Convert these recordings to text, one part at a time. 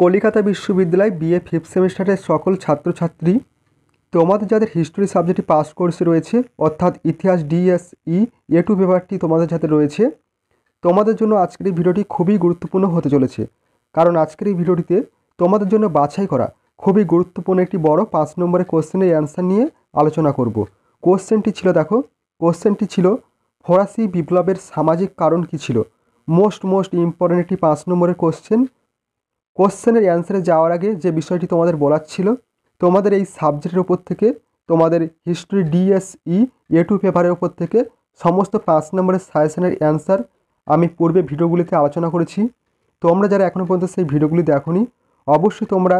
কলিকাতা বিশ্ববিদ্যালয় BA fifth সেমিস্টারের সকল ছাত্রছাত্রী, তোমাদের যাদের হিস্ট্রি সাবজেক্টটি পাস কোর্সে রয়েছে, অর্থাৎ ইতিহাস ডিএসই A2 পেপারটি তোমাদের সাথে রয়েছে, তোমাদের জন্য আজকের এই ভিডিওটি খুবই গুরুত্বপূর্ণ হতে চলেছে। কারণ আজকের এই ভিডিওটিতে তোমাদের জন্য বাছাই করা খুবই গুরুত্বপূর্ণ একটি বড় 5 নম্বরের কোশ্চেনের অ্যান্সার নিয়ে আলোচনা করব। কোশ্চেনটি ছিল ফরাসি বিপ্লবের সামাজিক কারণ কী ছিল। মোস্ট ইম্পর্ট্যান্ট একটি 5 নম্বরের কোশ্চেনের অ্যান্সারে যাওয়ার আগে যে বিষয়টি তোমাদের বলার ছিল, তোমাদের এই সাবজেক্টের ওপর থেকে, তোমাদের হিস্ট্রি ডিএসই A2 পেপারের ওপর থেকে সমস্ত 5 নম্বরের সাজেশনের অ্যান্সার আমি পূর্বে ভিডিওগুলিতে আলোচনা করেছি। তোমরা যারা এখনও পর্যন্ত সেই ভিডিওগুলি দেখোনি, অবশ্যই তোমরা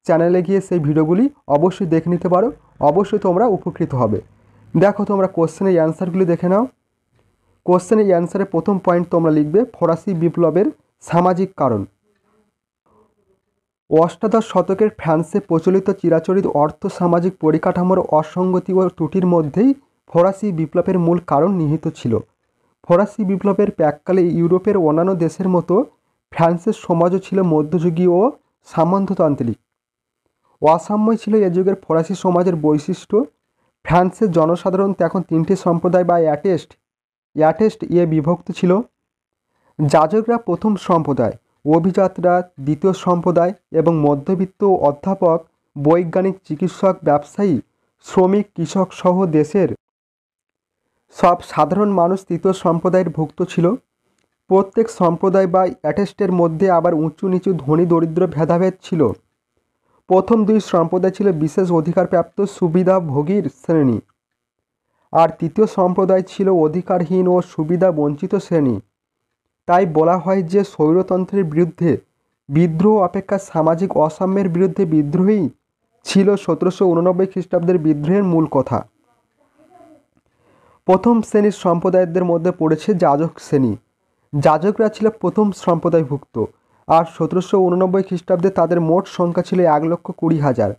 চ্যানেলে গিয়ে সেই ভিডিওগুলি অবশ্যই দেখে নিতে পারো, অবশ্যই তোমরা উপকৃত হবে। দেখো, তোমরা কোশ্চেনের অ্যান্সারগুলি দেখে নাও। কোশ্চেনের অ্যান্সারের প্রথম পয়েন্ট তোমরা লিখবে ফরাসি বিপ্লবের সামাজিক কারণ। অষ্টাদশ শতকের ফ্রান্সে প্রচলিত চিরাচরিত অর্থ সামাজিক পরিকাঠামোর অসঙ্গতি ও ত্রুটির মধ্যেই ফরাসি বিপ্লবের মূল কারণ নিহিত ছিল। ফরাসি বিপ্লবের প্রাক্কালে ইউরোপের অন্যান্য দেশের মতো ফ্রান্সের সমাজও ছিল মধ্যযুগীয় ও সামন্ততান্ত্রিক। অসাম্যই ছিল এ যুগের ফরাসি সমাজের বৈশিষ্ট্য। ফ্রান্সের জনসাধারণ তখন 3টি সম্প্রদায় বা অ্যাটেস্ট বিভক্ত ছিল। যাজকরা প্রথম সম্প্রদায়, অভিজাতরা দ্বিতীয় সম্প্রদায় এবং মধ্যবিত্ত অধ্যাপক, বৈজ্ঞানিক, চিকিৎসক, ব্যবসায়ী, শ্রমিক, কৃষক সহ দেশের সব সাধারণ মানুষ তৃতীয় সম্প্রদায়ের ভুক্ত ছিল। প্রত্যেক সম্প্রদায় বা অ্যাটেস্টের মধ্যে আবার উঁচু নিচু ধনী দরিদ্র ভেদাভেদ ছিল। প্রথম 2 সম্প্রদায় ছিল বিশেষ অধিকারপ্রাপ্ত সুবিধাভোগীর শ্রেণী, আর তৃতীয় সম্প্রদায় ছিল অধিকারহীন ও সুবিধা বঞ্চিত শ্রেণী। তাই বলা হয় যে স্বৈরতন্ত্রের বিরুদ্ধে বিদ্রোহ অপেক্ষা সামাজিক অসাম্যের বিরুদ্ধে বিদ্রোহই ছিল 1789 খ্রিস্টাব্দের বিদ্রোহের মূল কথা। প্রথম শ্রেণীর সম্প্রদায়দের মধ্যে পড়েছে যাজক শ্রেণী। যাজকরা ছিল প্রথম সম্প্রদায়ভুক্ত, আর 1789 খ্রিস্টাব্দে তাদের মোট সংখ্যা ছিল 1,20,000।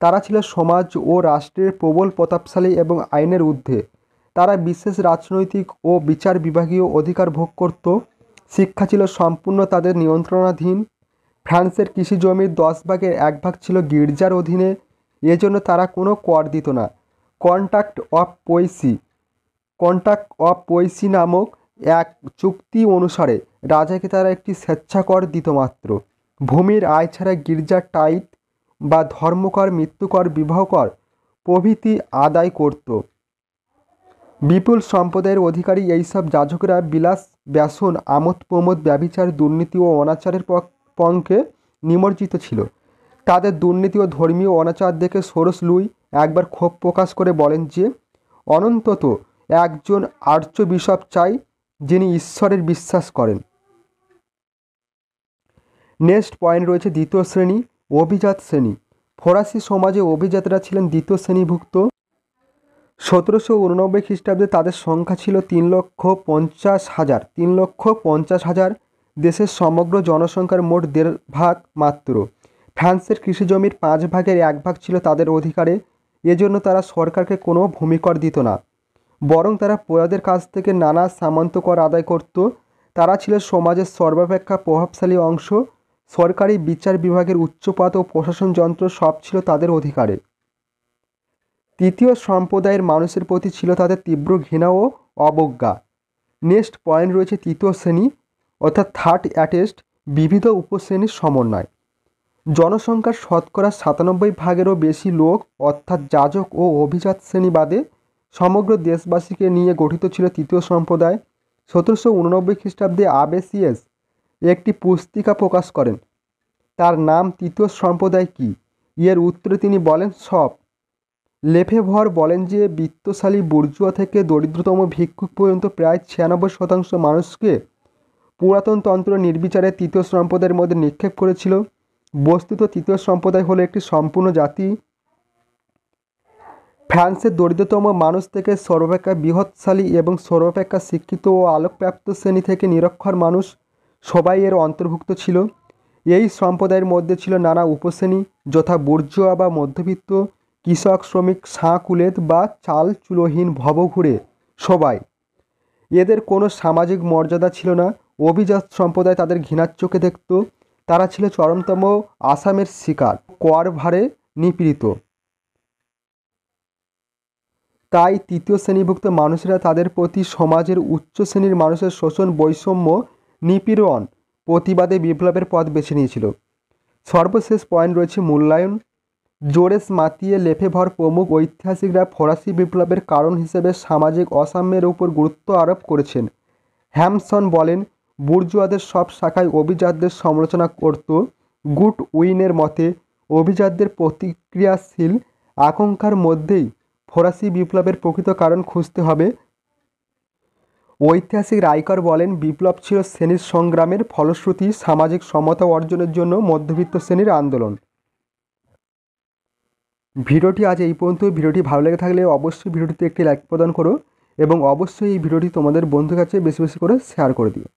তারা ছিল সমাজ ও রাষ্ট্রের প্রবল প্রতাপশালী এবং আইনের ঊর্ধ্বে। তারা বিশেষ রাজনৈতিক ও বিচার বিভাগীয় অধিকার ভোগ করত। শিক্ষা ছিল সম্পূর্ণ তাদের নিয়ন্ত্রণাধীন। ফ্রান্সের কৃষি জমির 10 ভাগের 1 ভাগ ছিল গির্জার অধীনে। এজন্য তারা কোনো কর দিত না। কন্ট্রাক্ট অফ পয়সি নামক এক চুক্তি অনুসারে রাজাকে তারা একটি স্বেচ্ছাকর দিত মাত্র। ভূমির আয় ছাড়া গির্জার টাইট বা ধর্মকর, মৃত্যুকর, বিবাহকর প্রভৃতি আদায় করত। বিপুল সম্প্রদায়ের অধিকারী এইসব যাজকরা বিলাস ব্যসন, আমোদ প্রমোদ, ব্যভিচার, দুর্নীতি ও অনাচারের পক্ষে নিমজ্জিত ছিল। তাদের দুর্নীতি ও ধর্মীয় অনাচার দেখে সোরস লুই একবার ক্ষোভ প্রকাশ করে বলেন যে অনন্তত একজন আর্চবিশপ চাই যিনি ঈশ্বরের বিশ্বাস করেন। নেক্সট পয়েন্ট রয়েছে দ্বিতীয় শ্রেণী, অভিজাত শ্রেণী। ফরাসি সমাজে অভিজাতরা ছিলেন দ্বিতীয় শ্রেণীভুক্ত। 1789 খ্রিস্টাব্দে তাদের সংখ্যা ছিল 3,50,000। দেশের সমগ্র জনসংখ্যার মোট 1.5 ভাগ মাত্র। ফ্রান্সের কৃষিজমির 5 ভাগের 1 ভাগ ছিল তাদের অধিকারে। এজন্য তারা সরকারকে কোনো ভূমিকর দিত না, বরং তারা প্রজাদের কাছ থেকে নানা সামন্ত কর আদায় করত। তারা ছিল সমাজের সর্বাপেক্ষা প্রভাবশালী অংশ। সরকারি বিচার বিভাগের উচ্চপদ ও প্রশাসন যন্ত্র সব ছিল তাদের অধিকারে। তৃতীয় সম্প্রদায়ের মানুষের প্রতি ছিল তাদের তীব্র ঘৃণা ও অবজ্ঞা। নেক্সট পয়েন্ট রয়েছে তৃতীয় শ্রেণী, অর্থাৎ থার্ড অ্যাটেস্ট, বিবিধ উপশ্রেণীর সমন্বয়। জনসংখ্যার শতকরা 97 ভাগেরও বেশি লোক, অর্থাৎ যাজক ও অভিজাত শ্রেণী বাদে সমগ্র দেশবাসীকে নিয়ে গঠিত ছিল তৃতীয় সম্প্রদায়। 1789 খ্রিস্টাব্দে আবে সিয়েস একটি পুস্তিকা প্রকাশ করেন। তার নাম তৃতীয় সম্প্রদায় কি? এর উত্তরে তিনি বলেন সব। লেফেভর বলেন যে বিত্তশালী বুর্জুয়া থেকে দরিদ্রতম ভিক্ষুক পর্যন্ত প্রায় 96% মানুষকে পুরাতন তন্ত্র নির্বিচারে তৃতীয় সম্প্রদায়ের মধ্যে নিক্ষেপ করেছিল। বস্তুত তৃতীয় সম্প্রদায় হলো একটি সম্পূর্ণ জাতি। ফ্রান্সের দরিদ্রতম মানুষ থেকে সর্বাপেক্ষা বৃহৎশালী এবং সর্বাপেক্ষা শিক্ষিত ও আলোকপ্রাপ্ত শ্রেণী থেকে নিরক্ষর মানুষ সবাই এর অন্তর্ভুক্ত ছিল। এই সম্প্রদায়ের মধ্যে ছিল নানা উপশ্রেণী, যথা বুর্জুয়া বা মধ্যবিত্ত, কৃষক, শ্রমিক, সাঁ-কুলেত বা চাল চুলোহীন ভবঘুরে সবাই। এদের কোনো সামাজিক মর্যাদা ছিল না। অভিজাত সম্প্রদায় তাদের ঘৃণার চোখে দেখত। তারা ছিল চরমতম আসামের শিকার, কর ভারে নিপীড়িত। তাই তৃতীয় শ্রেণীভুক্ত মানুষেরা তাদের প্রতি সমাজের উচ্চ শ্রেণীর মানুষের শোষণ, বৈষম্য, নিপীড়ন প্রতিবাদে বিপ্লবের পথ বেছে নিয়েছিল। সর্বশেষ পয়েন্ট রয়েছে মূল্যায়ন। জোরেস, মাতিয়ে, লেফেভর প্রমুখ ঐতিহাসিকরা ফরাসি বিপ্লবের কারণ হিসেবে সামাজিক অসাম্যের উপর গুরুত্ব আরোপ করেছেন। হ্যামসন বলেন, বুর্জোয়াদের সব শাখায় অভিজাতদের সমালোচনা করত। গুডউইনের মতে, অভিজাতদের প্রতিক্রিয়াশীল আকাঙ্ক্ষার মধ্যেই ফরাসি বিপ্লবের প্রকৃত কারণ খুঁজতে হবে। ঐতিহাসিক রাইকার বলেন, বিপ্লব ছিল শ্রেণীর সংগ্রামের ফলশ্রুতি, সামাজিক সমতা অর্জনের জন্য মধ্যবিত্ত শ্রেণীর আন্দোলন। ভিডিওটি আজ এই পর্যন্ত। ভিডিওটি ভালো লেগে থাকলে অবশ্যই ভিডিওটিতে একটি লাইক প্রদান করো এবং অবশ্যই এই ভিডিওটি তোমাদের বন্ধুর কাছে বেশি বেশি করে শেয়ার করে দিও।